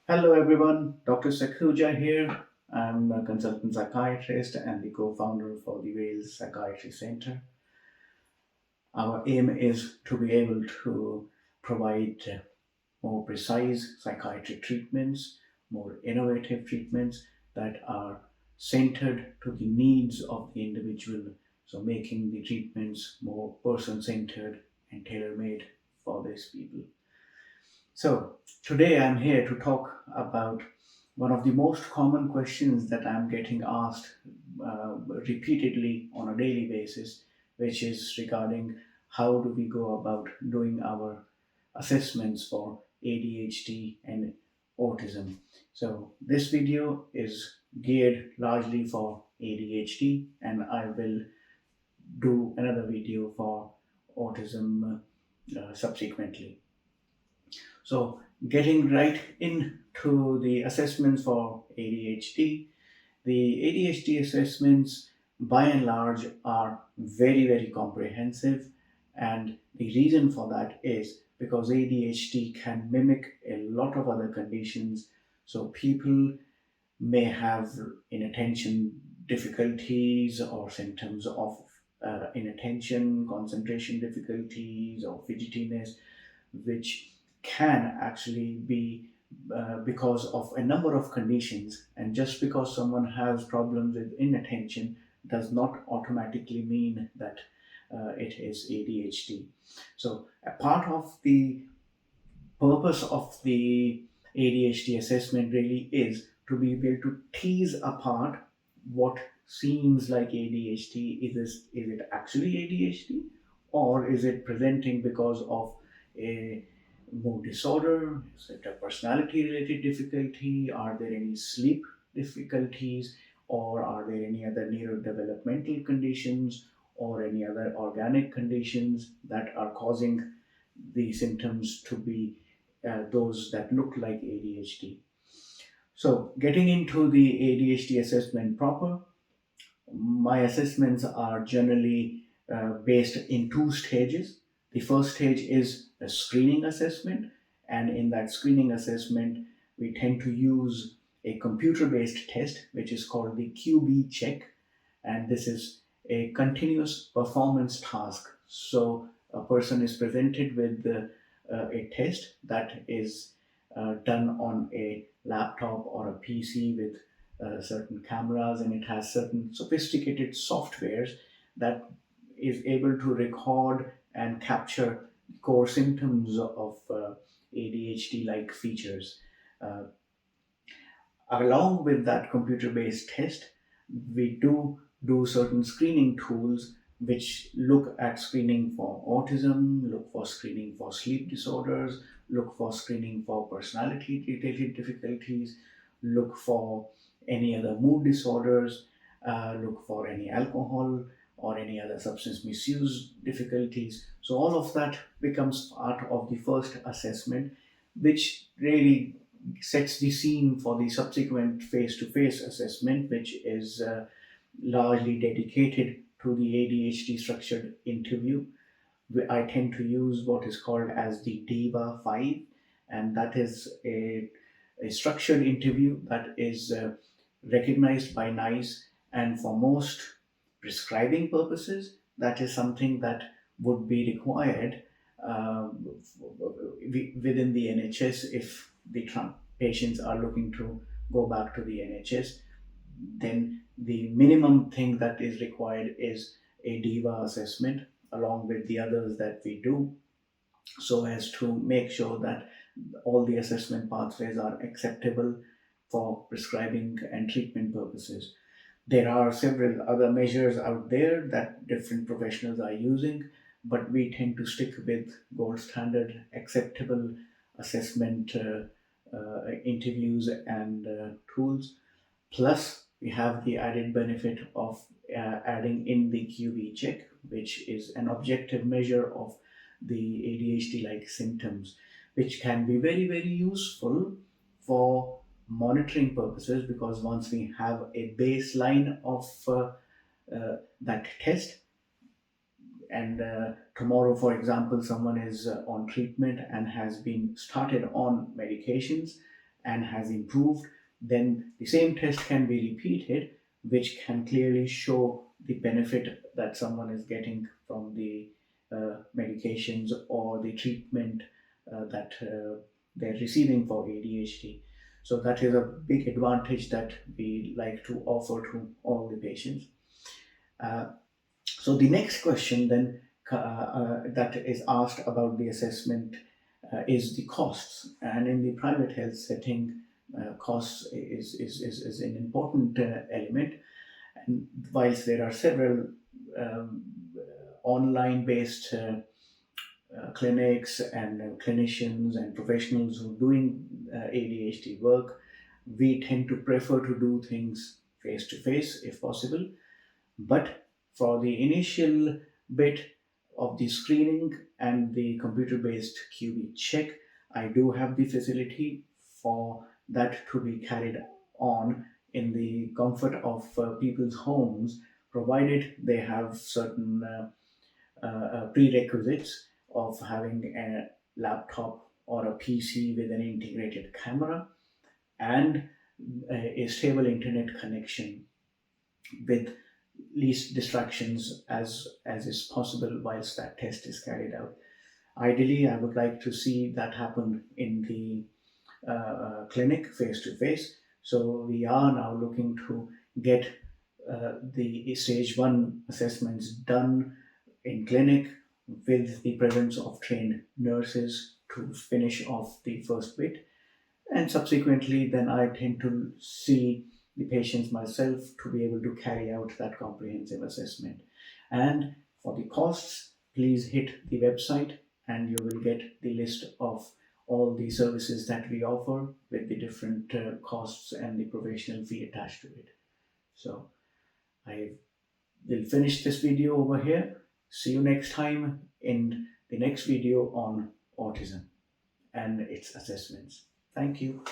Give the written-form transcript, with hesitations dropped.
Hello everyone, Dr. Sakhuja here. I'm a consultant psychiatrist and the co-founder for the Wales Psychiatry Centre. Our aim is to be able to provide more precise psychiatric treatments, more innovative treatments that are centered to the needs of the individual, so making the treatments more person-centered and tailor-made for these people. So, today I'm here to talk about one of the most common questions that I'm getting asked repeatedly on a daily basis, which is regarding how do we go about doing our assessments for ADHD and autism. So, this video is geared largely for ADHD, and I will do another video for autism subsequently. So, getting right into the assessments for ADHD, the ADHD assessments by and large are very comprehensive, and the reason for that is because ADHD can mimic a lot of other conditions. So, people may have inattention difficulties or symptoms of inattention, concentration difficulties, or fidgetiness, which can actually be because of a number of conditions. And just because someone has problems with inattention does not automatically mean that it is ADHD. So, a part of the purpose of the ADHD assessment really is to be able to tease apart what seems like ADHD. Is it actually ADHD, or is it presenting because of a mood disorder? Is it a personality related difficulty? Are there any sleep difficulties, or are there any other neurodevelopmental conditions or any other organic conditions that are causing the symptoms to be those that look like ADHD? So, getting into the ADHD assessment proper, my assessments are generally based in two stages. The first stage is a screening assessment, and in that screening assessment, we tend to use a computer based test which is called the QB check, and this is a continuous performance task. So, a person is presented with a test that is done on a laptop or a PC with certain cameras, and it has certain sophisticated softwares that is able to record and capture core symptoms of ADHD like features. Uh, Along with that computer based test, we do certain screening tools which look at screening for autism, look for screening for sleep disorders, look for screening for personality related difficulties, look for any other mood disorders, look for any alcohol or any other substance misuse difficulties. So, all of that becomes part of the first assessment, which really sets the scene for the subsequent face to face assessment, which is largely dedicated to the ADHD structured interview. I tend to use what is called as the DEVA 5, and that is a structured interview that is recognized by NICE. And for most prescribing purposes, that is something that would be required within the NHS if the patients are looking to go back to the NHS. Then the minimum thing that is required is a DEVA assessment along with the others that we do, so as to make sure that all the assessment pathways are acceptable for prescribing and treatment purposes. There are several other measures out there that different professionals are using, but we tend to stick with gold standard acceptable assessment interviews and tools. Plus, we have the added benefit of adding in the QB check, which is an objective measure of the ADHD like symptoms, which can be very useful for monitoring purposes, because once we have a baseline of that test, and tomorrow, for example, someone is on treatment and has been started on medications, and has improved, then the same test can be repeated, which can clearly show the benefit that someone is getting from the medications or the treatment that they're receiving for ADHD. So that is a big advantage that we like to offer to all the patients. So the next question then that is asked about the assessment is the costs. And in the private health setting, costs is an important element. And whilst there are several um, online based clinics and clinicians and professionals who are doing ADHD work, we tend to prefer to do things face to face if possible. But for the initial bit of the screening and the computer based QB check, I do have the facility for that to be carried on in the comfort of people's homes, provided they have certain prerequisites of having a laptop or a PC with an integrated camera and a stable internet connection with least distractions as is possible whilst that test is carried out. Ideally, I would like to see that happen in the clinic face to face. So we are now looking to get the stage one assessments done in clinic with the presence of trained nurses to finish off the first bit, and subsequently then I tend to see the patients myself to be able to carry out that comprehensive assessment. And for the costs, please hit the website and you will get the list of all the services that we offer with the different costs and the professional fee attached to it. So I will finish this video over here. See you next time in the next video on autism and its assessments. Thank you.